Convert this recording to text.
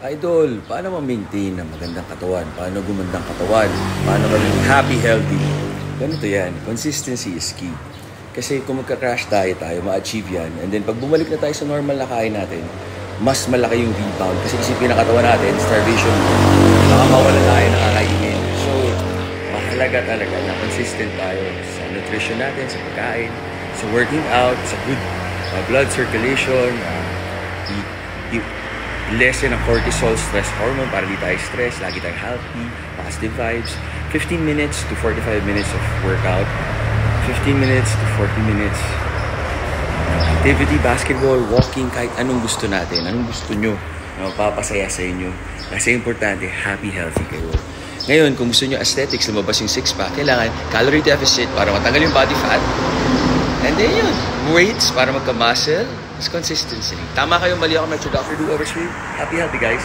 Idol, paano ma-maintain ang magandang katawan? Paano gumandang katawan? Paano maging happy, healthy? Ganito yan. Consistency is key. Kasi kung magka-crash tayo ma-achieve yan. And then pag bumalik na tayo sa normal na kain natin, mas malaki yung rebound. Kasi isipin na katawan natin, starvation, baka mawala tayo nakakainin. So, mahalaga talaga na consistent tayo sa nutrition natin, sa pagkain, sa working out, sa good blood circulation, lessen ang cortisol stress hormone para di tayo stress, lagi tayong healthy, positive vibes. 15 minutes to 45 minutes of workout, 15 minutes to 40 minutes activity, basketball, walking, kahit anong gusto natin, anong gusto nyo na magpapasaya sa inyo. Kasi importante, happy, healthy kayo. Ngayon, kung gusto nyo aesthetics, lumabas yung six-pack, kailangan calorie deficit para matanggal yung body fat. And then yun, weights para magka-muscle, consistency. Tama kayo, mali ako, Metro Dr. Do over stream. Happy, healthy guys.